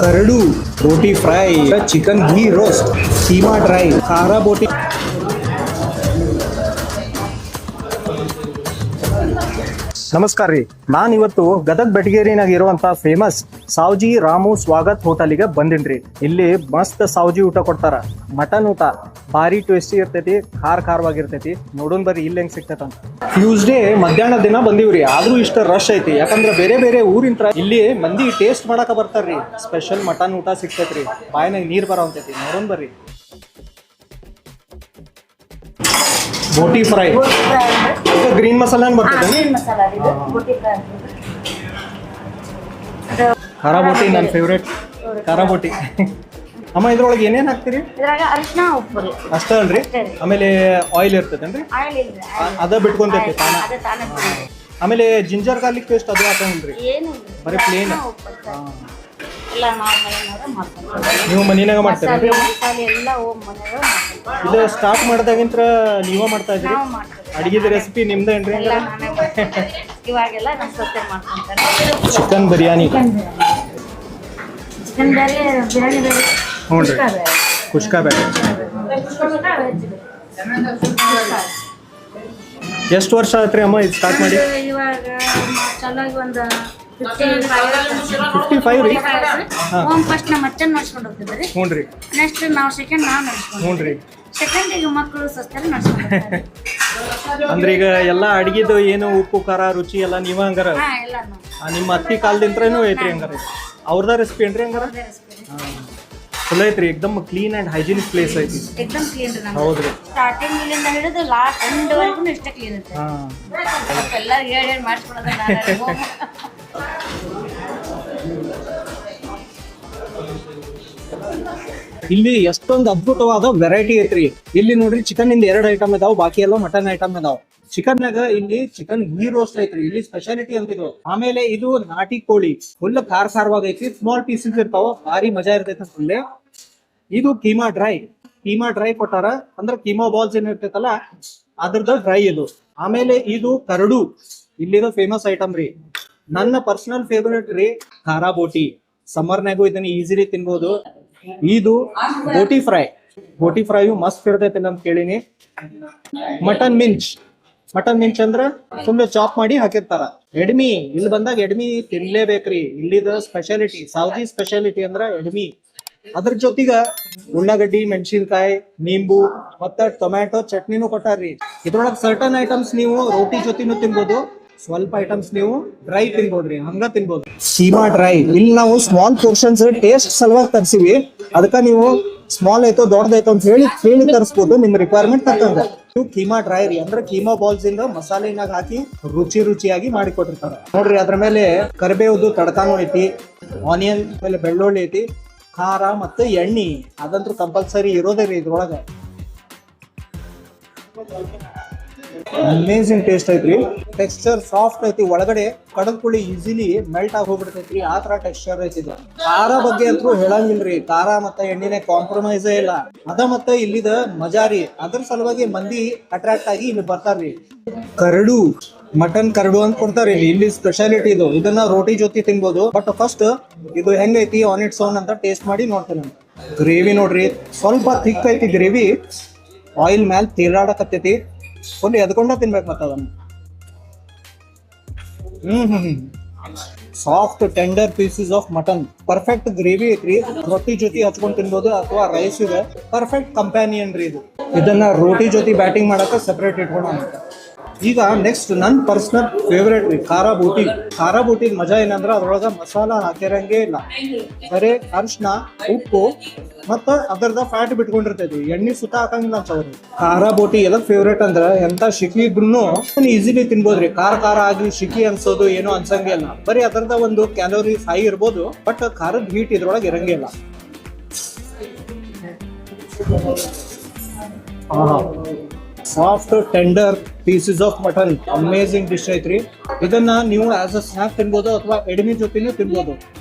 करडू, रोटी fry, chicken घी roast, कीमा dry, खारा बोटी। ನಮಸ್ಕಾರ ರೀ, ನಾನು ಇವತ್ತು ಗದಗ ಬೆಟಗೇರಿನಾಗ ಇರುವಂತ ಫೇಮಸ್ ಸಾವ್ಜಿ ರಾಮು ಸ್ವಾಗತ್ ಹೋಟೆಲಿಗೆ ಬಂದಿನ್ರಿ. ಇಲ್ಲಿ ಮಸ್ತ್ ಸಾವ್ಜಿ ಊಟ ಕೊಡ್ತಾರ. ಮಟನ್ ಊಟ ಭಾರಿ ಟೇಸ್ಟಿ ಇರ್ತೈತಿ, ಖಾರವಾಗಿರ್ತೈತಿ. ನೋಡೋಣ ಬರ್ರಿ ಇಲ್ಲಿ ಹೆಂಗ್ ಸಿಗ್ತೈತ ಅಂತ. ಟ್ಯೂಸ್ಡೇ ಮಧ್ಯಾಹ್ನ ದಿನ ಬಂದಿವ್ರಿ, ಆದ್ರೂ ಇಷ್ಟ ರಶ್ ಐತಿ. ಯಾಕಂದ್ರೆ ಬೇರೆ ಬೇರೆ ಊರಿಂತ್ರ ಇಲ್ಲಿ ಮಂದಿ ಟೇಸ್ಟ್ ಮಾಡಾಕ ಬರ್ತಾರ್ರಿ. ಸ್ಪೆಷಲ್ ಮಟನ್ ಊಟ ಸಿಗ್ತೈತ್ರಿ, ಬಾಯಿನಾಗ ನೀರ್ ಬರೋಂತೈತಿ. ನೋಡೋಣ ಬರ್ರಿ. ಬೋಟಿ ಫ್ರೈ ಗ್ರೀನ್ ಮಸಾಲ ಬರ್ತದೆ. ಖಾರಾ ಬೋಟಿ ನನ್ನ ಫೇವ್ರೇಟ್. ಖಾರಾ ಬೋಟಿ ಅಮ್ಮ, ಇದ್ರೊಳಗೆ ಏನೇನ್ ಹಾಕ್ತಿರಿ? ಅರಿಶಿನ ಉಪ್ಪು ಅಷ್ಟೇ ಅಲ್ರಿ? ಆಮೇಲೆ ಆಯಿಲ್ ಇರ್ತದೇನ್ರಿ? ಅದ ಬಿಟ್ಕೊಂತೈತಿ ಆಮೇಲೆ ಜಿಂಜರ್ ಗಾರ್ಲಿಕ್ ಪೇಸ್ಟ್ ಅದು ಹಾಕಂಗಿಲ್ರಿ? ಬರೀ ಪ್ಲೇನ್. ನೀವು ಮನೆಯಾಗ ಮಾಡ್ತೀರಿ? ಇದು ಸ್ಟಾರ್ಟ್ ಮಾಡಿದಾಗಿಂತ್ರ ನೀವ ಮಾಡ್ತಾ ಇದ್ರಿ? ಅಡಿಗೆದ ರೆಸಿಪಿ ನಿಮ್ದೇನ್ರಿ? ಚಿಕನ್ ಬಿರಿಯಾನಿ. ಹ್ಞೂ ರೀ, ಕುಷ್ಕಾ ಬೇರೆ. ಎಷ್ಟು ವರ್ಷ ಆಯ್ತ್ರಿ ಅಮ್ಮ ಇದು ಸ್ಟಾರ್ಟ್ ಮಾಡಿ? 55 ರೀ. ಫಸ್ಟ್ ನಮ್ಮ ಅಚ್ಚನ್ ನಡ್ಸ್ಕೊಂಡು ಹೋಗ್ತಿದ್ರಿ. ಹ್ಞೂ ರೀ. ನೆಕ್ಸ್ಟ್ ನಾವು ಸೆಕೆಂಡ್ ನಾವು ನಡ್ಸ್ಕೊಂಡು. ಹ್ಞೂ ರೀ. ಸೆಕೆಂಡ್ ಈಗ ಮಕ್ಕಳು ಸಸ್ತಾರೆ ನಡ್ಸ್ಕೊಂಡು. ಅಂದ್ರೆ ಈಗ ಎಲ್ಲ ಅಡಿಗೆದು ಏನು ಉಪ್ಪು ಖಾರ ರುಚಿ ಎಲ್ಲ ನೀವ ಹಂಗಾರ? ನಿಮ್ಮ ಅತ್ತಿ ಕಾಲದಿಂತ್ರನೂ ಐತ್ರಿ ಹಂಗಾರ? ಅವ್ರದ ರೆಸಿಪಿ ಏನ್ರಿ ಹಂಗಾರ? ಚಲೋ ಐತ್ರಿ, ಎಕ್ದಮ್ ಕ್ಲೀನ್ ಅಂಡ್ ಹೈಜಿನಿಕ್ ಪ್ಲೇಸ್ ಐತಿ. ಎಕ್ದಮ್ ಕ್ಲೀನ್ ರೀ. ಹೌದ್ರಿ. ಸ್ಟಾರ್ಟಿಂಗ್ ಇಲ್ಲಿಂದ ಹಿಡಿದು ಲಾಸ್ಟ್ ಎಂಡ್ ವರೆಗೂ ಇಷ್ಟ ಕ್ಲೀನ್ ಇರುತ್ತೆ. ಎಲ್ಲರೂ ಹೇಳಿ ಮಾಡಿಸ್ಕೊಡೋದು ನಾನು. ಇಲ್ಲಿ ಎಷ್ಟೊಂದು ಅದ್ಭುತವಾದ ವೆರೈಟಿ ಐತ್ರಿ. ಇಲ್ಲಿ ನೋಡ್ರಿ, ಚಿಕನ್ ಇಂದ 2 ಐಟಮ್ ಇದಾವ, ಬಾಕಿ ಎಲ್ಲ ಮಟನ್ ಐಟಮ್ ಇದಾವ. ಚಿಕನ್ ನಾಗ ಇಲ್ಲಿ ಚಿಕನ್ ಘೀ ರೋಸ್ಟ್ ಐತ್ರಿ, ಇಲ್ಲಿ ಸ್ಪೆಷಾಲಿಟಿ ಅಂತಿದ್ರು. ಆಮೇಲೆ ಇದು ನಾಟಿ ಕೋಳಿ, ಫುಲ್ ಖಾರವಾಗೈತಿ. ಸ್ಮಾಲ್ ಪೀಸಸ್ ಇರ್ತಾವ, ಭಾರಿ ಮಜಾ ಇರ್ತೈತಿ ಫುಲ್. ಇದು ಕೀಮಾ ಡ್ರೈ ಕೊಟ್ಟಾರ. ಅಂದ್ರೆ ಕೀಮಾ ಬಾಲ್ಸ್ ಏನ್ ಇರ್ತೈತಲ್ಲ ಅದ್ರದ್ದು ಡ್ರೈ ಇದು. ಆಮೇಲೆ ಇದು ಕರಡು, ಇಲ್ಲಿದು ಫೇಮಸ್ ಐಟಮ್ ರೀ. ನನ್ನ ಪರ್ಸನಲ್ ಫೇವರೇಟ್ ರೀ ಖಾರಾ ಬೋಟಿ. ಸಮ್ಮರ್ನಾಗೂ ಇದನ್ನ ಈಸಿಲಿ ತಿನ್ಬೋದು. ಇದು ಬೋಟಿ ಫ್ರೈ ಮಸ್ತ್ ಇರ್ತೈತಿ ಅಂತ ಕೇಳಿನಿ. ಮಟನ್ ಮಿಂಚ್ ಅಂದ್ರ ಫುಲ್ ಚಾಪ್ ಮಾಡಿ ಹಾಕಿರ್ತಾರ. ಎಡ್ಮಿ, ಇಲ್ಲಿ ಬಂದಾಗ ಎಡ್ಮಿ ತಿನ್ಲೇಬೇಕ್ರಿ. ಇಲ್ಲಿದ ಸ್ಪೆಷಾಲಿಟಿ, ಸಾವ್ಜಿ ಸ್ಪೆಷಾಲಿಟಿ ಅಂದ್ರ ಎಡ್ಮಿ. ಅದ್ರ ಜೊತೆಗ ಉಳ್ಳಾಗಡ್ಡಿ, ಮೆಣಸಿನ್ಕಾಯಿ, ನಿಂಬು ಮತ್ತ ಟೊಮ್ಯಾಟೊ ಚಟ್ನಿನೂ ಕೊಟ್ಟಾರ್ರಿ. ಇದ್ರೊಳಗ್ ಸರ್ಟನ್ ಐಟಮ್ಸ್ ನೀವು ರೋಟಿ ಜೊತೆನೂ ತಿನ್ಬೋದು, ಸ್ವಲ್ಪ ಐಟಮ್ಸ್ ನೀವು ಡ್ರೈ ತಿನ್ಬೋದ್ರಿ, ಹಂಗ ತಿನ್ಬೋದು. ಕೀಮಾ ಡ್ರೈ ಇಲ್ಲಿ ನಾವು ಸ್ಮಾಲ್ ಪೋರ್ಷನ್ಸ್ ಟೇಸ್ಟ್ ಸಲುವಾಗಿ ತರಿಸಿವಿ. ಅದಕ್ಕ ನೀವು ಸ್ಮಾಲ್ ಐತೋ ದೊಡ್ಡದೈತೋ ಅಂತ ಹೇಳಿ ತರಿಸ್ಬೋದು, ನಿಮ್ ರಿಕ್ವೈರ್ಮೆಂಟ್ ತಕ್ಕಂಗ. ಕೀಮಾ ಡ್ರೈ ರೀ, ಅಂದ್ರೆ ಕೀಮಾ ಬಾಲ್ಸ್ ಇಂದ ಮಸಾಲೆನಾಗ ಹಾಕಿ ರುಚಿಯಾಗಿ ಮಾಡಿ ಕೊಟ್ಟಿರ್ತಾರ ನೋಡ್ರಿ. ಅದ್ರ ಮೇಲೆ ಕರಿಬೇವುದು ತಡಕಾನು ಐತಿ, ಆನಿಯನ್, ಆಮೇಲೆ ಬೆಳ್ಳುಳ್ಳಿ ಐತಿ, ಖಾರ ಮತ್ತೆ ಎಣ್ಣೆ ಅದಂತೂ ಕಂಪಲ್ಸರಿ ಇರೋದೇ ರೀ ಇದ್ರೊಳಗ. ಅಮೇಜಿಂಗ್ ಟೇಸ್ಟ್ ಐತ್ರಿ. ಟೆಕ್ಸ್ಚರ್ ಸಾಫ್ಟ್ ಐತಿ, ಒಳಗಡೆ ಕಡದ್ ಕುಳಿ ಈಸಿಲಿ ಮೆಲ್ಟ್ ಆಗಿ ಹೋಗ್ಬಿಡ್ತೈತ್ರಿ. ಆ ತರ ಟೆಕ್ಸ್ಚರ್ ಐತಿ. ಖಾರ ಬಗ್ಗೆ ಅಂತೂ ಹೇಳಂಗಿಲ್ರಿ, ಖಾರ ಮತ್ತೆ ಎಣ್ಣಿನೇ ಕಾಂಪ್ರಮೈಸೇ ಇಲ್ಲ. ಅದ ಮತ್ತೆ ಇಲ್ಲಿದ ಮಜಾರಿ, ಅದ್ರ ಸಲುವಾಗಿ ಮಂದಿ ಅಟ್ರಾಕ್ಟ್ ಆಗಿ ಇಲ್ಲಿ ಬರ್ತಾರ್ರಿ. ಕರಡು, ಮಟನ್ ಕರಡು ಅಂತ ಕೊಡ್ತಾರ ಇಲ್ಲಿ ಸ್ಪೆಷಾಲಿಟಿ ಇದು. ಇದನ್ನ ರೋಟಿ ಜೊತೆ ತಿನ್ಬೋದು. ಬಟ್ ಫಸ್ಟ್ ಇದು ಹೆಂಗೈತಿ ಆನ್ ಇಟ್ಸ್ ಓನ್ ಅಂತ ಟೇಸ್ಟ್ ಮಾಡಿ ನೋಡ್ತೇನೆ. ಗ್ರೇವಿ ನೋಡ್ರಿ, ಸ್ವಲ್ಪ ಥಿಕ್ ಐತಿ ಗ್ರೇವಿ. ಆಯಿಲ್ ಮ್ಯಾಲ್ ತೇಲಾಡಕತ್ತೈತಿ, ಫುಲ್ ಎದ್ಕೊಂಡ ತಿನ್ಬೇಕು. ಮತ್ತ ಅದನ್ನ soft tender pieces of mutton, perfect gravy ಐತ್ರಿ. ರೊಟ್ಟಿ ಜೊತೆ ಹಚ್ಕೊಂಡ್ ತಿನ್ಬೋದು ಅಥವಾ ರೈಸ್ ಇದೆ. ಪರ್ಫೆಕ್ಟ್ ಕಂಪ್ಯಾನಿಯನ್ ರೀ ಇದು. ಇದನ್ನ ರೋಟಿ ಜೊತೆ ಬ್ಯಾಟಿಂಗ್ ಮಾಡಕ ಸೆಪರೇಟ್ ಇಟ್ಕೊಂಡ. ಈಗ ನೆಕ್ಸ್ಟ್ ನನ್ ಪರ್ಸನಲ್ ಫೇವ್ರೇಟ್ ರೀ ಖಾರಾ ಬೋಟಿ. ಮಜಾ ಏನಂದ್ರ ಅದ್ರೊಳಗ ಮಸಾಲ ಹಾಕಿರಂಗೆ ಇಲ್ಲ, ಬರೇ ಅರಿಶಿನ, ಉಪ್ಪು ಮತ್ತ ಅದರದ ಫ್ಯಾಟ್ ಬಿಟ್ಕೊಂಡಿರ್ತೈತಿ. ಎಣ್ಣೆ ಸುತ್ತ ಹಾಕಂಗಿಲ್ಲ ಅಂತವ್ರು. ಖಾರಾ ಬೋಟಿ ಎಲ್ಲ ಫೇವ್ರೇಟ್ ಅಂದ್ರ ಎಂತ ಶಿಕಿ ಇದ್ರು ಈಸಿಲಿ ತಿನ್ಬೋದ್ರಿ. ಖಾರ ಆಗಿ ಶಿಕಿ ಅನ್ಸೋದು ಏನೋ ಅನ್ಸಂಗೆ ಇಲ್ಲ. ಬರೀ ಅದರದ ಒಂದು ಕ್ಯಾಲೋರೀಸ್ ಹೈ ಇರ್ಬೋದು, ಬಟ್ ಖಾರದ ಹೀಟ್ ಇದ್ರೊಳಗೆ ಇರಂಗೆ ಇಲ್ಲ. Soft tender pieces of mutton, amazing dish ಐತ್ರಿ. ಇದನ್ನ ನೀವು ಆಸ್ ಅ ಸ್ನಾಕ್ ತಿನ್ಬೋದು ಅಥವಾ ಎಡ್ಮಿ ಜೊತೆನೂ ತಿನ್ಬೋದು.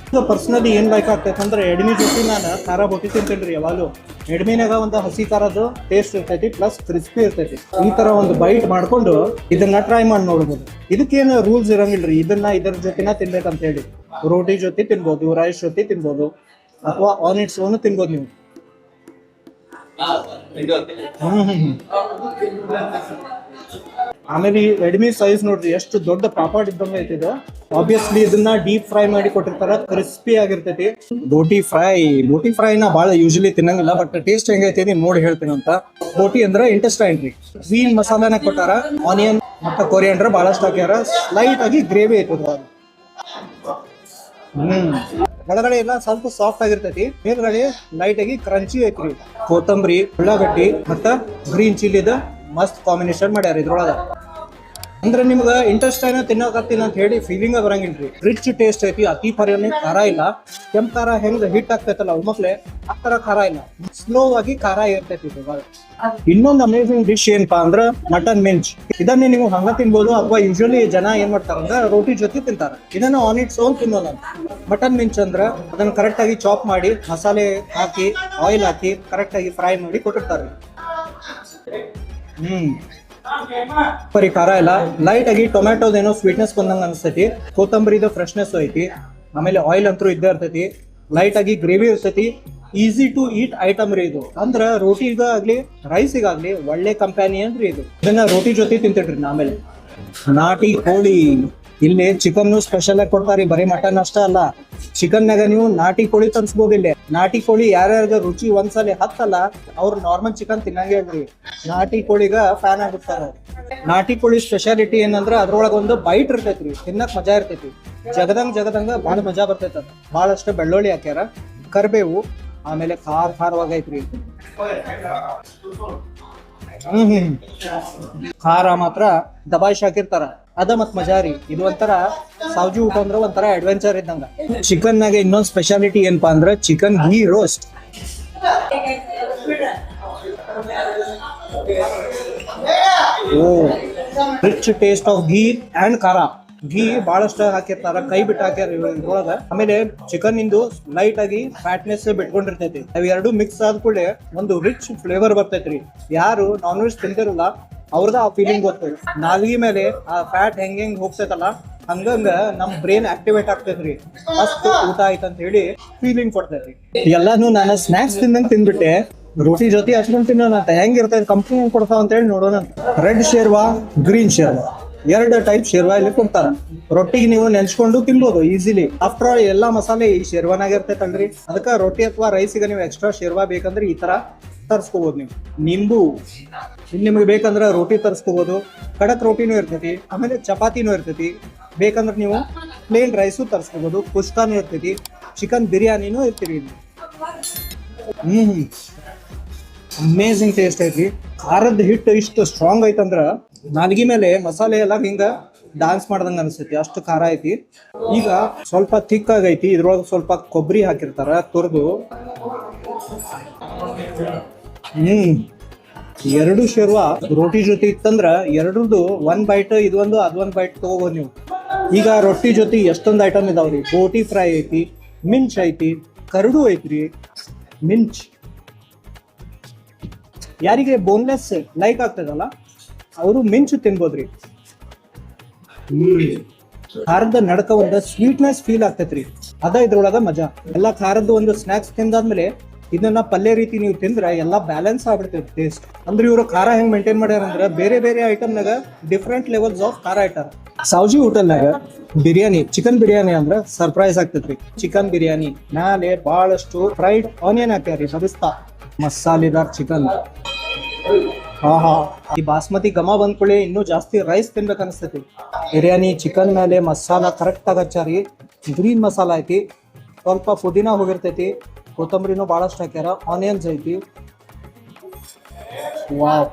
ಪರ್ಸನಲಿ ಏನ್ ಲೈಕ್ ಆಗ್ತೈತೆ ಅಂದ್ರೆ ಎಡ್ಮಿ ಜೊತೆ ನಾನು ಖಾರಾ ಬೋಟಿ ತಿಂತೇನ್ರಿ ಯಾವಾಗಲೂ. ಎಡ್ಮಿನಾಗ ಒಂದು ಹಸಿ ಖಾರದ ಟೇಸ್ಟ್ ಇರ್ತೈತಿ, ಪ್ಲಸ್ ಕ್ರಿಸ್ಪಿ ಇರ್ತೈತಿ. ಈ ತರ ಒಂದು ಬೈಟ್ ಮಾಡ್ಕೊಂಡು ಇದನ್ನ ಟ್ರೈ ಮಾಡಿ ನೋಡ್ಬೋದು. ಇದಕ್ಕೇನು ರೂಲ್ಸ್ ಇರಂಗಿಲ್ರಿ, ಇದನ್ನ ಇದರ ಜೊತೆನ ತಿನ್ಬೇಕಂತ ಹೇಳಿ. ರೋಟಿ ಜೊತೆ ತಿನ್ಬೋದು, ರೈಸ್ ಜೊತೆ ತಿನ್ಬೋದು, ಅಥವಾ ಆನ್ ಇಟ್ಸ್ ಓನ್ ತಿನ್ಬೋದು ನೀವು. ಆಮೇಲೆ ಈ ರೆಡ್ಮಿ ಸೈಜ್ ನೋಡ್ರಿ ಎಷ್ಟು ದೊಡ್ಡ ಪಾಪಾಡ್ ಇದ್ದಂಗೆ ಐತಿದೆ. ಆಬ್ವಿಯಸ್ಲಿ ಇದನ್ನ ಡೀಪ್ ಫ್ರೈ ಮಾಡಿ ಕೊಟ್ಟಿರ್ತಾರ, ಕ್ರಿಸ್ಪಿ ಆಗಿರ್ತೈತಿ. ಬೋಟಿ ಫ್ರೈನ ಬಹಳ ಯೂಶಲಿ ತಿನ್ನಂಗಿಲ್ಲ, ಬಟ್ ಟೇಸ್ಟ್ ಹೆಂಗೈತಿ ನೋಡಿ ಹೇಳ್ತೀನಿ ಅಂತ. ಬೋಟಿ ಅಂದ್ರೆ ಇಂಟೆಸ್ಟೈನ್ ರೀ. ಗ್ರೀನ್ ಮಸಾಲಾನ ಕೊಟ್ಟಾರ, ಆನಿಯನ್ ಮತ್ತೆ ಕೊರಿಯಾಂಡರ್ ಬಹಳಷ್ಟು ಹಾಕ್ಯಾರ. ಲೈಟ್ ಆಗಿ ಗ್ರೇವಿ ಐತದ ಅದು. ಒಳಗಡೆ ಎಲ್ಲ ಸ್ವಲ್ಪ ಸಾಫ್ಟ್ ಆಗಿರ್ತೈತಿ, ಮೇಲ್ಗಡೆ ಲೈಟ್ ಆಗಿ ಕ್ರಂಚಿ ಐತ್ರಿ. ಕೊತ್ತಂಬರಿ, ಉಳ್ಳಾಗಡ್ಡಿ ಮತ್ತ ಗ್ರೀನ್ ಚಿಲ್ಲಿದ ಮಸ್ತ್ ಕಾಂಬಿನೇಷನ್ ಮಾಡ್ಯಾರ ಇದ್ರೊಳಗ. ಅಂದ್ರೆ ನಿಮ್ಗ ಇಂಟ್ರೆಸ್ಟ್ ತಿನ್ನಕತ್ತೀನಿ ಅಂತ ಹೇಳಿ ಫೀಲಿಂಗ್ ಬರಂಗಿಲ್ರಿ. ರಿಚ್ ಟೇಸ್ಟ್ ಐತಿ, ಅತಿ ಪರಿಯನೇ ಖಾರ ಇಲ್ಲ. ಕೆಂಪ್ ಖಾರ ಹೆಂಗ್ ಹಿಟ್ ಆಗ್ತೈತಲ್ಲ ಒಮ್ಮಕ್ಲೆ ಆ ತರ ಖಾರ ಇಲ್ಲ, ಸ್ಲೋ ಆಗಿ ಖಾರ ಇರ್ತೈತಿ. ಇನ್ನೊಂದು ಅಮೇಸಿಂಗ್ ಡಿಶ್ ಏನಪ್ಪಾ ಅಂದ್ರ ಮಟನ್ ಮಿಂಚ್. ಇದನ್ನೇ ನೀವು ಹಂಗ ತಿನ್ಬೋದು, ಅಥವಾ ಯೂಶಲಿ ಜನ ಏನ್ ಮಾಡ್ತಾರ ಅಂದ್ರ ರೋಟಿ ಜೊತೆ ತಿಂತಾರ. ಇದನ್ನ ಆನ್ ಇಟ್ಸ್ ಓನ್ ತಿನ್ನೋಲ್ಲ. ಮಟನ್ ಮಿಂಚ್ ಅಂದ್ರ ಅದನ್ನ ಕರೆಕ್ಟ್ ಆಗಿ ಚಾಪ್ ಮಾಡಿ, ಮಸಾಲೆ ಹಾಕಿ, ಆಯಿಲ್ ಹಾಕಿ ಕರೆಕ್ಟ್ ಆಗಿ ಫ್ರೈ ಮಾಡಿ ಕೊಟ್ಟಿರ್ತಾರೆ. ಬರೀ ಖಾರ ಇಲ್ಲ, ಲೈಟ್ ಆಗಿ ಟೊಮ್ಯಾಟೋದೇನೋ ಸ್ವೀಟ್ನೆಸ್ ಬಂದಂಗ ಅನ್ಸ್ತೈತಿ. ಕೊತ್ತಂಬರಿದ ಫ್ರೆಶ್ನೆಸ್ ಐತಿ. ಆಮೇಲೆ ಆಯಿಲ್ ಅಂತೂ ಇದ್ದೇ ಇರ್ತೈತಿ. ಲೈಟ್ ಆಗಿ ಗ್ರೇವಿ ಇರ್ತೈತಿ. ಈಸಿ ಟು ಈಟ್ ಐಟಮ್ ರೀ ಇದು. ಅಂದ್ರ ರೋಟಿಗಾಗ್ಲಿ ರೈಸಿಗಾಗ್ಲಿ ಒಳ್ಳೆ ಕಂಪ್ಯಾನಿಯನ್ ರೀ ಇದು. ಇದನ್ನ ರೋಟಿ ಜೊತೆ ತಿಂತಿಡ್ರಿ. ಆಮೇಲೆ ನಾಟಿ ಕೋಳಿ, ಇಲ್ಲಿ ಚಿಕನ್ ಸ್ಪೆಷಲ್ ಆಗಿ ಕೊಡ್ತಾರಿ, ಬರೀ ಮಟನ್ ಅಷ್ಟ ಅಲ್ಲ. ಚಿಕನ್ ನಾಗ ನೀವು ನಾಟಿ ಕೋಳಿ ತನ್ಸ್ಬೋದು. ಇಲ್ಲಿ ನಾಟಿ ಕೋಳಿ ಯಾರ್ಯಾರ್ಗ ರುಚಿ ಒಂದ್ಸಲ ಹತ್ತಲ್ಲ ಅವ್ರು ನಾರ್ಮಲ್ ಚಿಕನ್ ತಿನ್ನಂಗೆ ಅಲ್ರಿ, ನಾಟಿ ಕೋಳಿಗ ಫ್ಯಾನ್ ಆಗಿರ್ತಾರ. ನಾಟಿ ಕೋಳಿ ಸ್ಪೆಷಾಲಿಟಿ ಏನಂದ್ರ ಅದ್ರೊಳಗ ಒಂದು ಬೈಟ್ ಇರ್ತೈತ್ರಿ, ತಿನ್ನಕ್ ಮಜಾ ಇರ್ತೈತಿ. ಜಗದಂಗ ಬಹಳ ಮಜಾ ಬರ್ತೈತ. ಬಹಳಷ್ಟು ಬೆಳ್ಳುಳ್ಳಿ ಹಾಕ್ಯಾರ, ಕರಿಬೇವು, ಆಮೇಲೆ ಖಾರವಾಗೈತ್ರಿ. ಖಾರ ಮಾತ್ರ ದಬಾಯಿಸಿ ಹಾಕಿರ್ತಾರ, ಅದ ಮತ್ ಮಜಾ ರೀ. ಇದು ಒಂಥರ ಸಾವ್ಜಿ ಊಟ ಅಂದ್ರ ಒಂಥರ ಅಡ್ವೆಂಚರ್ ಇದ್ದಂಗ. ಚಿಕನ್ ನಾಗ ಇನ್ನೊಂದ್ ಸ್ಪೆಷಾಲಿಟಿ ಏನಪ್ಪಾ ಅಂದ್ರ chicken ghee roast. Rich taste of ghee and ಖಾರ. ಘೀ ಬಹಳಷ್ಟು ಹಾಕಿರ್ತಾರ, ಕೈ ಬಿಟ್ಟು ಹಾಕ್ಯಾರ ಇದ್ರೊಳಗ. ಆಮೇಲೆ ಚಿಕನ್ ಇಂದು ಲೈಟ್ ಆಗಿ ಫ್ಯಾಟ್ನೆಸ್ ಬಿಟ್ಕೊಂಡಿರ್ತೈತಿ. ಅವ್ ಎರಡು ಮಿಕ್ಸ್ ಆದ ಕೂಡಲೇ ಒಂದು ರಿಚ್ ಫ್ಲೇವರ್ ಬರ್ತೈತ್ರಿ. ಯಾರು ನಾನ್ ವೆಜ್ ತಿಂದಿರಲ್ಲ ಅವ್ರದ ಆ ಫೀಲಿಂಗ್ ಗೊತ್ತೈತಿ. ನಾಲ್ಗಿ ಮೇಲೆ ಆ ಫ್ಯಾಟ್ ಹೆಂಗ್ ಹೋಗ್ತೈತಲ್ಲ ಹಂಗಂಗ ನಮ್ ಬ್ರೇನ್ ಆಕ್ಟಿವೇಟ್ ಆಗ್ತೈತ್ರಿ. ಮಸ್ತ್ ಊಟ ಆಯ್ತು ಅಂತ ಹೇಳಿ ಫೀಲಿಂಗ್ ಕೊಡ್ತೈತಿ. ಎಲ್ಲಾನು ನಾನು ಸ್ನಾಕ್ಸ್ ತಿಂದಂಗ್ ತಿಂದ್ಬಿಟ್ಟೆ, ರೋಟಿ ಜೊತೆ ಅಷ್ಟೊಂದು ತಿನ್ನೋಣ ಅಂತ. ಹೆಂಗಿರ್ತೈತಿ ಕಂಪ್ನಿ ಕೊಡ್ತಾವ ಅಂತ ಹೇಳಿ ನೋಡೋಣ. ರೆಡ್ ಶೇರ್ವಾ, ಗ್ರೀನ್ ಶೇರ್ವಾ, ಎರಡು ಟೈಪ್ ಶೇರ್ವಾ ಇಲ್ಲಿ ಕೊಡ್ತಾರ. ರೊಟ್ಟಿಗೆ ನೀವು ನೆನ್ಸ್ಕೊಂಡು ತಿನ್ಬೋದು ಈಸಿಲಿ. ಆಫ್ಟರ್ ಆಲ್ ಎಲ್ಲಾ ಮಸಾಲೆ ಈ ಶೇರ್ವಾನಾಗ ಇರ್ತೈತಲ್ರಿ, ಅದಕ್ಕ ರೊಟ್ಟಿ ಅಥವಾ ರೈಸಿಗೆ ನೀವು ಎಕ್ಸ್ಟ್ರಾ ಶೇರ್ವಾ ಬೇಕಂದ್ರೆ ಈ ತರ ತರಿಸ್ಕೋಬಹುದು. ನೀವು ನಿಂಬು ಇಲ್ಲಿ ನಿಮ್ಗೆ ಬೇಕಂದ್ರೆ ರೋಟಿ ತರಿಸ್ಕೋಬಹುದು. ಕಡಕ್ ರೋಟಿನೂ ಇರ್ತೈತಿ, ಆಮೇಲೆ ಚಪಾತಿನೂ ಇರ್ತೈತಿ. ಬೇಕಂದ್ರೆ ನೀವು ಪ್ಲೇನ್ ರೈಸು ತರಿಸ್ಕೋಬಹುದು. ಕುಷ್ಕಾನು ಇರ್ತೈತಿ, ಚಿಕನ್ ಬಿರಿಯಾನಿನೂ ಇರ್ತೀರಿ ಇಲ್ಲಿ. ಅಮೇಝಿಂಗ್ ಟೇಸ್ಟ್ ಐತಿ. ಖಾರದ ಹಿಟ್ಟು ಇಷ್ಟು ಸ್ಟ್ರಾಂಗ್ ಐತಂದ್ರ ನಾಲ್ಗಿ ಮೇಲೆ ಮಸಾಲೆ ಎಲ್ಲ ಹಿಂಗ ಡಾನ್ಸ್ ಮಾಡ್ದಂಗ ಅನಿಸ್ತೈತಿ, ಅಷ್ಟು ಖಾರ ಐತಿ. ಈಗ ಸ್ವಲ್ಪ ಥಿಕ್ ಆಗೈತಿ, ಇದ್ರೊಳಗೆ ಸ್ವಲ್ಪ ಕೊಬ್ಬರಿ ಹಾಕಿರ್ತಾರ ತುರ್ದು. ಎರಡು ಶೇರ್ವಾ ರೋಟಿ ಜೊತೆ ಇತ್ತಂದ್ರ ಎರಡ್ರದ್ದು ಒಂದ್ ಬೈಟ್, ಇದೊಂದು ಅದೊಂದ್ ಬೈಟ್ ತಗೋಬಹುದು ನೀವು. ಈಗ ರೊಟ್ಟಿ ಜೊತೆ ಎಷ್ಟೊಂದು ಐಟಮ್ ಇದಾವ್ರಿ. ಬೋಟಿ ಫ್ರೈ ಐತಿ, ಮಿಂಚ್ ಐತಿ, ಕರಡು ಐತ್ರಿ. ಮಿಂಚ್ ಯಾರಿಗೆ ಬೋನ್ಲೆಸ್ ಲೈಕ್ ಆಗ್ತದಲ್ಲ ಅವರು ಮಿಂಚು ತಿನ್ಬೋದ್ರಿ. ಖಾರದ ನಡಕ ಒಂದ ಸ್ವೀಟ್ನೆಸ್ ಫೀಲ್ ಆಗ್ತೈತ್ರಿ, ಅದ ಇದ್ರೊಳಗ ಮಜಾ. ಎಲ್ಲಾ ಖಾರದ್ದು ಒಂದು ಸ್ನಾಕ್ಸ್ ತಿಂದಾದ್ಮೇಲೆ ಇದನ್ನ ಪಲ್ಯ ರೀತಿ ನೀವು ತಿಂದ್ರ ಎಲ್ಲಾ ಬ್ಯಾಲೆನ್ಸ್ ಆಗ್ಬಿಡ್ತೈತಿ ಟೇಸ್ಟ್. ಅಂದ್ರೆ ಇವರು ಖಾರ ಹೆಂಗ್ ಮೇಂಟೈನ್ ಮಾಡ್ಯಾರ ಅಂದ್ರ ಬೇರೆ ಬೇರೆ ಐಟಮ್ನಾಗ ಡಿಫ್ರೆಂಟ್ ಲೆವೆಲ್ಸ್ ಆಫ್ ಖಾರ ಇಟ್ಟಾರ. ಸಾವ್ಜಿ ಹೋಟೆಲ್ನಾಗ ಬಿರಿಯಾನಿ, ಚಿಕನ್ ಬಿರಿಯಾನಿ ಅಂದ್ರ ಸರ್ಪ್ರೈಸ್ ಆಗ್ತೈತ್ರಿ. ಚಿಕನ್ ಬಿರಿಯಾನಿ ಮ್ಯಾಲೆ ಬಹಳಷ್ಟು ಫ್ರೈಡ್ ಆನಿಯನ್ ಹಾಕ್ಯಾರಿ, ಸರಿಸ್ತಾ ಮಸಾಲೆದಾರ್ ಚಿಕನ್. ಈ ಬಾಸ್ಮತಿ ಘಮ ಬಂದ್ಕೊಳ್ಳಿ ಇನ್ನೂ ಜಾಸ್ತಿ ರೈಸ್ ತಿನ್ಬೇಕು ಅನಿಸ್ತೈತಿ. ಬಿರಿಯಾನಿ ಚಿಕನ್ ಮೇಲೆ ಮಸಾಲ ಕರೆಕ್ಟ್ ಆಗಿ ಹಚ್ಚಾರಿ. ಗ್ರೀನ್ ಮಸಾಲ ಐತಿ, ಸ್ವಲ್ಪ ಪುದೀನ ಹೋಗಿರ್ತೈತಿ, ಕೊತ್ತಂಬರಿನೂ ಬಹಳಷ್ಟು ಹಾಕ್ಯಾರ, ಆನಿಯನ್ಸ್ ಐತಿ. Wow,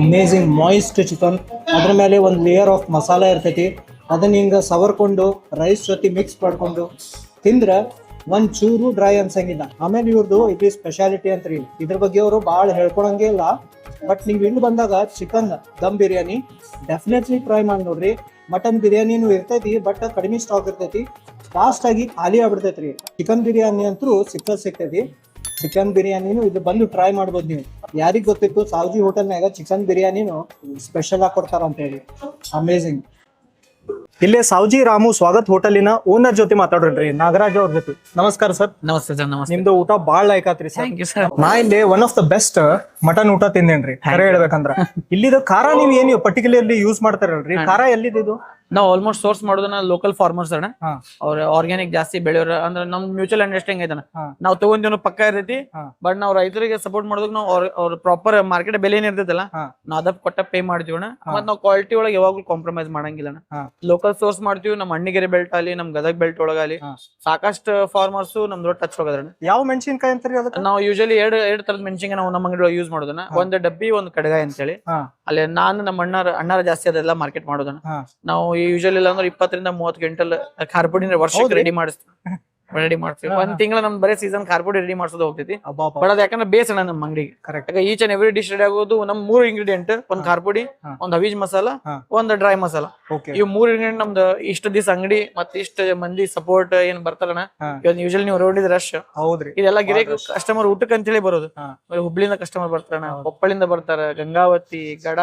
amazing moist chicken. ಅದ್ರ ಮೇಲೆ ಒಂದು ಲೇಯರ್ ಆಫ್ ಮಸಾಲ ಇರ್ತೈತಿ, ಅದನ್ನ ಹಿಂಗ ಸವರ್ಕೊಂಡು ರೈಸ್ ಜೊತೆ ಮಿಕ್ಸ್ ಮಾಡ್ಕೊಂಡು ತಿಂದ್ರ ಒಂದ್ ಚೂರು ಡ್ರೈ ಅನ್ಸಂಗಿಲ್ಲ. ಆಮೇಲೆ ಇವ್ರದ್ದು ಇದು ಸ್ಪೆಷಾಲಿಟಿ ಅಂತ್ರಿ, ಇದ್ರ ಬಗ್ಗೆ ಅವರು ಭಾಳ ಹೇಳ್ಕೊಳಂಗೆ ಇಲ್ಲ. ಬಟ್ ನೀವು ಇಲ್ಲಿ ಬಂದಾಗ chicken dum biryani definitely try ಮಾಡಿ ನೋಡ್ರಿ. ಮಟನ್ ಬಿರಿಯಾನಿನೂ ಇರ್ತೈತಿ, ಬಟ್ ಕಡಿಮೆ ಸ್ಟಾಕ್ ಇರ್ತೈತಿ, ಫಾಸ್ಟ್ ಆಗಿ ಖಾಲಿ ಆಗ್ಬಿಡ್ತೈತ್ರಿ. ಚಿಕನ್ ಬಿರಿಯಾನಿ ಅಂತೂ ಸಿಗ್ತೈತಿ. ಚಿಕನ್ ಬಿರಿಯಾನಿನೂ ಇದು ಬಂದು ಟ್ರೈ ಮಾಡ್ಬೋದು ನೀವು. ಯಾರಿಗ್ ಗೊತ್ತಿತ್ತು ಸಾವ್ಜಿ ಹೋಟೆಲ್ನಾಗ ಚಿಕನ್ ಬಿರಿಯಾನಿನೂ ಸ್ಪೆಷಲ್ ಆಗಿ ಕೊಡ್ತಾರ ಅಂತ ಹೇಳಿ. ಅಮೇಝಿಂಗ್. ಇಲ್ಲೇ ಸಾವ್ಜಿ ರಾಮು ಸ್ವಾಗತ್ ಹೋಟೆಲಿನ ಓನರ್ ಜೊತೆ ಮಾತಾಡ್ರಿ ನಾಗರಾಜ್ ಅವ್ರ ಜೊತೆ. ನಮಸ್ಕಾರ ಸರ್. ನಮಸ್ತೆ ಸರ್. ನಮಸ್ತೆ. ನಿಮ್ದು ಊಟ ಬಾಳ್ ಲೈಕ್ ಆತ್ರಿ ಸರ್. Thank you sir. ನಾ ಇಲ್ಲಿ one of the best mutton ಊಟ ತಿಂದೇನ್ರಿ ಖರೆ ಹೇಳ್ಬೇಕಂದ್ರ. ಇಲ್ಲಿದ ಖಾರ ನೀವ್ ಏನು ಪರ್ಟಿಕ್ಯುಲರ್ಲಿ ಯೂಸ್ ಮಾಡ್ತಾರಲ್ರಿ, ಖಾರ ಎಲ್ಲಿದ್ದು? ನಾವು ಆಲ್ಮೋಸ್ಟ್ ಸೋರ್ಸ್ ಮಾಡೋದನ್ನ ಲೋಕಲ್ ಫಾರ್ಮರ್ಸ್ ಅಣ್ಣ. ಹಾ. ಅವ್ರ ಆರ್ಗ್ಯಾನಿಕ್ ಜಾಸ್ತಿ ಬೆಳೆಯೋರ ಅಂದ್ರೆ ನಮ್ ಮ್ಯೂಚುವಲ್ ಅಂಡರ್ಸ್ಟ್ಯಾಂಡಿಂಗ್ ಐತನ. ಹಾ. ನಾವು ತಗೊಂಡಿವ್ ಪಕ್ಕ ಇರ್ತೈತಿ, ಹಾ. ಬಟ್ ನಾವು ರೈತರಿಗೆ ಸಪೋರ್ಟ್ ಮಾಡೋದಕ್ಕೆ ನಾವು ಅವ್ರ ಪ್ರಾಪರ್ ಮಾರ್ಕೆಟ್ ಬೆಲೆ ಏನ್ ಇರ್ತೈತಲ್ಲ ಹಾ. ನಾವ್ ಅದಕ್ಕೆ ಕೊಟ್ಟ ಪೇ ಮಾಡ್ತೀವಿ ಅಣ್ಣ. ಮತ್ ನಾವು ಕ್ವಾಲಿಟಿ ಒಳಗೆ ಯಾವಾಗ್ಲೂ ಕಾಂಪ್ರಮೈಸ್ ಮಾಡಂಗಿಲ್ಲ ಅಣ್ಣ. ಹಾ. ಲೋಕಲ್ ಸೋರ್ಸ್ ಮಾಡ್ತೀವಿ. ನಮ್ ಅಣ್ಣಿಗೆರೆ ಬೆಲ್ಟ್ ಅಲ್ಲಿ ನಮ್ ಗದಗ್ ಬೆಲ್ಟ್ ಒಳಗಾಲಿ ಹಾ. ಸಾಕಷ್ಟು ಫಾರ್ಮರ್ಸ್ ನಮ್ದು ಟಚ್ ಒಳಗದ್ರಣ್ಣ. ಯಾವ ಮೆಣಸಿನ್ಕಾಯಿ ಅಂತಾರಿ ಅದಕ್ಕೆ? ನಾವು ಯೂಶಲಿ ಎರಡ್ ತರದ ಮೆಣಸಿನ್ಕಾಯಿ ನಾವು ನಮ್ಮ ಅಂಗಡಿ ಯೂಸ್ ಮಾಡೋದನ್ನ. ಒಂದ್ ಡಬ್ಬಿ, ಒಂದ್ ಕಡಗಾಯಿ ಅಂತೇಳಿ. ಹಾ. ಅಲ್ಲಿ ನಾನು ನಮ್ಮ ಅಣ್ಣಾರ ಜಾಸ್ತಿ ಅದೆಲ್ಲ ಮಾರ್ಕೆಟ್ ಮಾಡೋದನ್ನ. ಹಾ. ನಾವು ಯೂಶಲಿ ಇಲ್ಲ ಅಂದ್ರೆ 20 ರಿಂದ 30 ಕ್ವಿಂಟಲ್ ಖಾರಪುಡಿ ವರ್ಷಕ್ಕೆ ರೆಡಿ ಮಾಡ್ತೀವಿ. ಒಂದ್ ತಿಂಗಳ ನಮ್ ಬರೀ ಸೀಸನ್ ಖಾರಪುಡಿ ರೆಡಿ ಮಾಡ್ಸೋದು ಹೋಗ್ತೈತಿ. ಬಟ್ ಅದ್ ಯಾಕಂದ್ರೆ ಬೇಸ್ ಅಣ್ಣ ನಮ್ಮ ಅಂಗಡಿಗೆ. Correct. Each and every dish ready ಆಗೋದು ನಮ್ 3 ಇಂಗ್ರೀಡಿಯೆಂಟ್. ಒಂದ್ ಖಾರಪುಡಿ, ಒಂದ್ ಹವೀಜ್ ಮಸಾಲ, ಒಂದ್ ಡ್ರೈ ಮಸಾಲ. ಇವ್ 3 ಇಂಗ್ರೀಡಿಯೆಂಟ್ ನಮ್ದು ಇಷ್ಟ ದಿವಸ ಅಂಗಡಿ ಮತ್ತೆ ಇಷ್ಟ ಮಂದಿ ಸಪೋರ್ಟ್ ಏನ್ ಬರ್ತಾರಣ್ಣ. ಯೂಶಲಿ ನೀವು ರೋಡ್ ರಶ್ ಹೌದ್ರಿ, ಇದೆಲ್ಲ ಗಿರಾಕಿ ಕಸ್ಟಮರ್ ಊಟಕ್ಕೆ ಅಂತೇಳಿ ಬರೋದು. ಹುಬ್ಳಿಯಿಂದ ಕಸ್ಟಮರ್ ಬರ್ತಾರಣ್ಣ, ಕೊಪ್ಪಳಿಂದ ಬರ್ತಾರ, ಗಂಗಾವತಿ, ಗಡ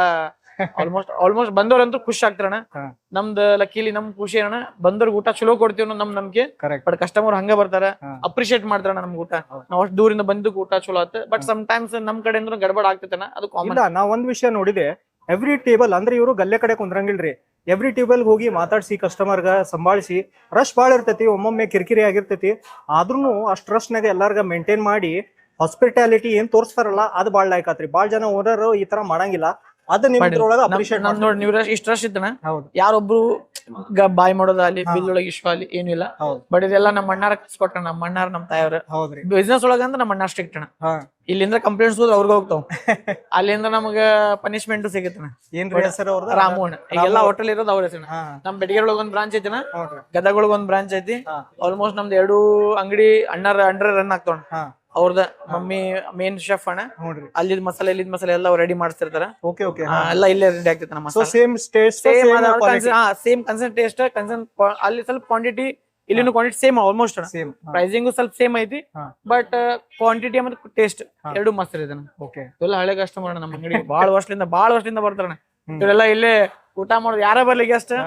ಆಲ್ಮೋಸ್ಟ್ ಬಂದವ್ರಂತೂ ಖುಷಿ ಆಗ್ತಾರಣ್ಣ. ನಮ್ದು ಲಕ್ಕಿಲಿ ನಮ್ ಖುಷಿ ಅಣ್ಣ, ಬಂದವ್ರಿಗೆ ಊಟ ಚಲೋ ಕೊಡ್ತೀವಿ ಅನ್ನೋ ನಮ್ ನಂಬಿಕೆ. ಬಟ್ ಕಸ್ಟಮರ್ ಹಂಗ ಬರ್ತಾರ, ಅಪ್ರಿಶಿಯೇಟ್ ಮಾಡ್ತಾರಣ್ಣ ನಮ್ಗೆ ಊಟ. ನಾವ್ ಅಷ್ಟು ದೂರಿಂದ ಬಂದಕ್ಕೆ ಊಟ ಚಲೋ ಆತ. ಬಟ್ ಸಮ್ ಟೈಮ್ಸ್ ನಮ್ ಕಡೆಯಿಂದ ಗಡಬಡ ಆಗ್ತೈತಣ್ಣ, ಅದು ಕಾಮನ್. ನಾ ಒಂದ್ ವಿಷಯ ನೋಡಿದೆ, ಎವ್ರಿ ಟೇಬಲ್ ಅಂದ್ರೆ ಇವರು ಗಲ್ಲೆ ಕಡೆ ಕುಂದ್ರಂಗಿಲ್ರಿ. ಎವ್ರಿ ಟೇಬಲ್ ಹೋಗಿ ಮಾತಾಡ್ಸಿ ಕಸ್ಟಮರ್ಗ ಸಂಭಾಳಿಸಿ. ರಶ್ ಬಾಳ ಇರ್ತೈತಿ, ಒಮ್ಮೊಮ್ಮೆ ಕಿರಿಕಿರಿ ಆಗಿರ್ತೈತಿ. ಆದ್ರೂ ಅಷ್ಟ್ ರಶ್ ನಾಗ ಎಲ್ಲಾರ್ಗ ಮೇಂಟೈನ್ ಮಾಡಿ ಹಾಸ್ಪಿಟಾಲಿಟಿ ಏನ್ ತೋರಿಸ್ತಾರಲ್ಲ ಅದು ಬಾಳ್ ಲೈಕ್ ಆತ್ರಿ. ಬಾಳ್ ಜನ ಓನರ್ ಈ ತರ ಮಾಡಂಗಿಲ್ಲ. ಅದ ನಿಮ್ದ್ರೊಳಗ ಅಪ್ರಿಶಿಯೇಟ್ ನೋಡಿ. ನೀವು ಇಷ್ಟ ರಶ್ ಇತ್ತಣ್ಣ, ಹೌದು, ಯಾರೊಬ್ರು ಬಾಯ್ ಮಾಡೋದ ಅಲ್ಲಿ ಬಿಲ್ ಒಳಗೆ ಇಶ್ವ ಅಲ್ಲಿ ಏನು ಇಲ್ಲ. ಬಟ್ ಇದೆಲ್ಲ ನಮ್ಮ ಅಣ್ಣಾರ ಕಸ್ಕೊಟ್ಟ. ನಮ್ಮ ಅಣ್ಣಾರ ನಮ್ ತಾಯವ್ರ ಬಿಸ್ನೆಸ್ ಒಳಗ ಅಂದ್ರೆ ನಮ್ಮ ಅಣ್ಣ ಸ್ಟ್ರಿಕ್ಟ್ ಅಣ್ಣ. ಇಲ್ಲಿಂದ ಕಂಪ್ಲೇಂಟ್ಸ್ ಹೋದ್ರೆ ಅವ್ರಿಗೆ ಹೋಗ್ತಾವ, ಅಲ್ಲಿಂದ ನಮಗ ಪನಿಷ್ಮೆಂಟ್ ಸಿಗತ್ತಣ್ಣ. ಏನ್ರಿ ಹೆಸರು ಅವ್ರದ್ದು? ರಾಮು ಅಣ್ಣ. ಈಗೆಲ್ಲ ಹೋಟೆಲ್ ಇರೋದು ಅವ್ರ ಹೆಸರು. ನಮ್ ಬೆಡಗೇರಿ ಒಳಗ ಒಂದ್ ಬ್ರಾಂಚ್ ಐತಿನ, ಗದಗ ಒಳಗ ಒಂದ್ ಬ್ರಾಂಚ್ ಐತಿ. ಆಲ್ಮೋಸ್ಟ್ ನಮ್ದು 2 ಅಂಗಡಿ ಅಣ್ಣಾರ ಅಂಡರ್ ರನ್ ಆಗ್ತಾವ. ಅವ್ರದ ಮಮ್ಮಿ ಮೇನ್ ಶೆಫ್ ಅಣ್ಣ. ಅಲ್ಲಿದ್ ಮಸಾಲೆ ಇಲ್ಲಿದ್ ಮಸಾಲೆ ಎಲ್ಲ ರೆಡಿ ಮಾಡಿಸ್ತಿರ್ತಾರ. ಎಲ್ಲ ಇಲ್ಲೇ ರೆಡಿ ಆಗ್ತೈತೆ ನಮ್ಮ ಮಸಾಲೆ. ಸೇಮ್ ಕನ್ಸನ್ ಟೇಸ್ಟ್, ಕನ್ಸನ್ ಅಲ್ಲಿ ಸ್ವಲ್ಪ ಕ್ವಾಂಟಿಟಿ, ಇಲ್ಲಿನ ಕ್ವಾಂಟಿಟಿ ಸೇಮ್ ಆಲ್ಮೋಸ್ಟ್. ಪ್ರೈಸಿಂಗು ಸ್ವಲ್ಪ ಸೇಮ್ ಐತಿ, ಬಟ್ ಕ್ವಾಂಟಿಟಿ ಮತ್ತೆ ಟೇಸ್ಟ್ ಎರಡು ಮಸ್ತ್ ಇದೆ. ಇವೆಲ್ಲ ಹಳೆ ಕಸ್ಟಮರ್ ನಮ್ಮ ಅಂಗಡಿ. ಬಾಳ ವರ್ಷದಿಂದ ಬರ್ತಾರ. ಇವರೆಲ್ಲ ಇಲ್ಲೇ ಊಟ ಮಾಡೋದು, ಯಾರ ಬರ್ಲಿ ಗೆಸ್ಟ್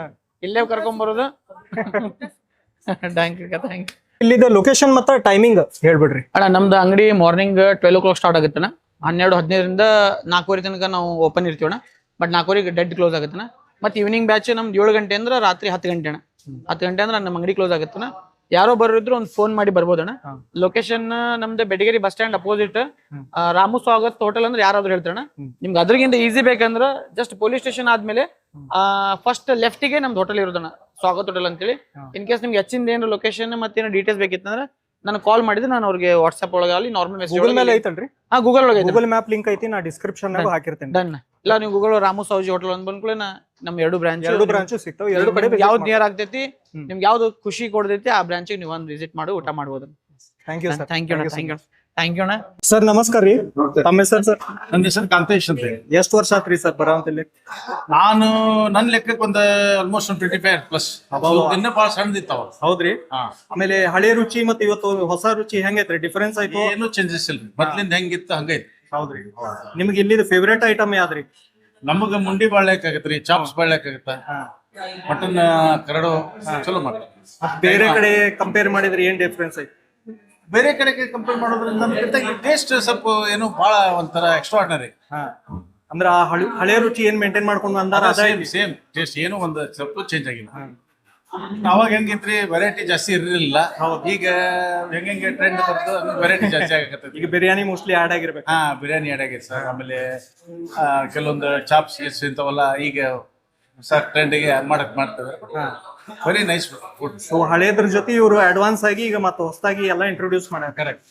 ಇಲ್ಲೇ ಕರ್ಕೊಂಡ್ ಬರೋದು. Thank you. ಇಲ್ಲಿದ ಲೊಕೇಶನ್ ಮತ್ತೆ ಟೈಮಿಂಗ್ ಹೇಳ್ಬಿಡ್ರಿ ಅಣ್ಣ. ನಮ್ದು ಅಂಗಡಿ ಮಾರ್ನಿಂಗ್ 12 o'clock ಸ್ಟಾರ್ಟ್ ಆಗುತ್ತಣ್ಣ. 12:15 4:00 ತನಕ ನಾವು ಓಪನ್ ಇರ್ತೀವಣ್ಣ. ಬಟ್ 4:00 ಡೆಡ್ ಕ್ಲೋಸ್ ಆಗುತ್ತಣ್ಣ. ಮತ್ತೆ ಈವ್ನಿಂಗ್ ಬ್ಯಾಚ್ ನಮ್ದು 7 ಗಂಟೆ ಅಂದ್ರೆ ರಾತ್ರಿ 10 ಗಂಟೆ ಅಣ್ಣ. 10 ಗಂಟೆ ಅಂದ್ರೆ ನಮ್ಮ ಅಂಗಡಿ ಕ್ಲೋಸ್ ಆಗುತ್ತಣ್ಣ. ಯಾರೋ ಬರೋದ್ರು ಒಂದು ಫೋನ್ ಮಾಡಿ ಬರ್ಬೋದಣ್ಣ. ಲೊಕೇಶನ್ ನಮ್ದು Bedageri bus stand opposite Ramu Swagat hotel ಅಂದ್ರೆ ಯಾರಾದ್ರೂ ಹೇಳ್ತಾರಣ್ಣ. ನಿಮ್ಗೆ ಅದ್ರಗಿಂತ ಈಸಿ ಬೇಕಂದ್ರೆ ಜಸ್ಟ್ ಪೊಲೀಸ್ ಸ್ಟೇಷನ್ ಆದ್ಮೇಲೆ ಫಸ್ಟ್ ಲೆಫ್ಟಿಗೆ ನಮ್ದು ಹೋಟೆಲ್ ಇರೋದಣ್ಣ, ಸ್ವಾಗತ್ ಹೋಟೆಲ್ ಅಂತೇಳಿ. ಇನ್ ಕೇಸ್ ನಿಮ್ಗೆ ಹೆಚ್ಚಿಂದ ಏನು ಲೊಕೇಶನ್ ಮತ್ತೇನು ಡೀಟೇಲ್ಸ್ ಬೇಕಿತ್ತಂದ್ರೆ ನಾನು ಕಾಲ್ ಮಾಡಿದ್ರೆ ನಾನು ಅವ್ರಿಗೆ ವಾಟ್ಸ್ಆಪ್ ಒಳಗೆ ನಾರ್ಮಲ್ ಮೆಸೇಜ್ ಐತಲ್ರಿ. ಗೂಗಲ್ ಒಳಗೆ ಗೂಗಲ್ ಮ್ಯಾಪ್ ಲಿಂಕ್ ಐತಿ, ನಾ ಡಿಸ್ಕ್ರಿಪ್ಷನ್ ಹಾಕಿರ್ತೇನೆ. ಡನ್. ಇಲ್ಲ ನೀವು ಗೂಗಲ್ ರಾಮು ಸಾವ್ಜಿ ಹೋಟೆಲ್ ಅಂತ ಬಂದ್ಕೊಳ್ಳಿ ನಮ್ 2 ಬ್ರಾಂಚ್ ಸಿಗ್ತಾವ. 2 ಕಡೆ ಯಾವ್ದು ನಿಯರ್ ಆಗ್ತೈತಿ, ನಿಮ್ಗೆ ಯಾವ್ದು ಖುಷಿ ಕೊಡ್ತೈತಿ ಆ ಬ್ರಾಂಚಿಗೆ ನೀವು ಒಂದು ವಿಸಿಟ್ ಮಾಡಿ ಊಟ ಮಾಡ್ಬೋದು. Thank you sir. Thank you ಅಣ್ಣ. ಸರ್ ನಮಸ್ಕಾರ ರೀ. ತಮ್ಮ ಹೆಸರು ಸರ್? ನನ್ನ ಹೆಸರು ಕಾಂತೇಶ್ ಅಂತ. ಎಷ್ಟು ವರ್ಷ ಆತ್ರಿ ಸರ್ ಬರೋಂತಲ್ಲಿ? ನಾನು ನನ್ನ ಲೆಕ್ಕಕ್ಕೆ ಒಂದು ಆಲ್ಮೋಸ್ಟ್ 25+. ಇನ್ನ ಬಹಳ ಸಣ್ಣದಿತ್ತಾವ. ಹೌದ್ರಿ. ಆಮೇಲೆ ಹಳೆ ರುಚಿ ಮತ್ತೆ ಇವತ್ತು ಹೊಸ ರುಚಿ ಹೆಂಗೈತ್ರಿ? ಡಿಫರೆನ್ಸ್ ಆಯ್ತು? ಏನು ಚೇಂಜಸ್ ಇಲ್ರಿ, ಮೊದ್ಲಿಂದ ಹೆಂಗಿತ್ತು ಹಂಗೈತಿ. ಹೌದ್ರಿ. ನಿಮ್ಗೆ ಇಲ್ಲಿದ ಫೇವ್ರೇಟ್ ಐಟಮ್ ಯಾವ್ದ್ರಿ? ನಮಗ ಮುಂಡಿ ಬಾಳ್ಯಾಕಾಗತ್ರಿ, ಚಾಪ್ಸ್ ಬಾಳ್ಯಾಕಾಗತ್ತ, ಮಟನ್ ಕರಡು ಚಲೋ ಮಾಡ್ತಾರೆ. ಬೇರೆ ಕಡೆ ಕಂಪೇರ್ ಮಾಡಿದ್ರೆ ಏನ್ ಡಿಫರೆನ್ಸ್ ಐತಿ? ಬೇರೆ ಕಡೆಗೆ ಕಂಪೇರ್ ಮಾಡೋದ್ರಿಂದ ಟೇಸ್ಟ್ ಸ್ವಲ್ಪ ಏನೋ ಬಹಳ ಒಂಥರ ಎಕ್ಸ್ಟ್ರಾರ್ಡಿನರಿ. ಅಂದ್ರ ಹಳೆ ರುಚಿ ಏನ್ ಮೇಂಟೈನ್ ಮಾಡ್ಕೊಂಡು ಬಂದಾರ ಸೇಮ್ ಟೇಸ್ಟ್, ಏನು ಒಂದು ಸ್ವಲ್ಪ ಚೇಂಜ್ ಆಗಿಲ್ಲ. ಅವಾಗ ಹೆಂಗಿತ್ರಿ ವೆರೈಟಿ ಜಾಸ್ತಿ ಇರಲಿಲ್ಲ. ಈಗ ಹೆಂಗೆ ಟ್ರೆಂಡ್ ಬರ್ತದೆ ವೆರೈಟಿ ಜಾಸ್ತಿ ಆಗತ್ತೆ. ಈಗ ಬಿರಿಯಾನಿ ಮೋಸ್ಟ್ಲಿ ಆಡ್ ಆಗಿರ್ಬೇಕು. ಬಿರಿಯಾನಿ ಆಡ್ ಆಗೈತೆ ಸರ್. ಆಮೇಲೆ ಕೆಲವೊಂದು ಚಾಪ್ಸ್ ಇಂಥವೆಲ್ಲ ಈಗ ಹೊಸ ಟ್ರೆಂಡ್ಗೆ ಮಾಡ್ತಾರೆ. Very nice food. ಸೊ ಹಳೇದ್ರ ಜೊತೆ ಇವರು ಅಡ್ವಾನ್ಸ್ ಆಗಿ ಈಗ ಮತ್ತೆ ಹೊಸದಾಗಿ ಎಲ್ಲ ಇಂಟ್ರೊಡ್ಯೂಸ್ ಮಾಡ್ಯಾರ. ಕರೆಕ್ಟ್.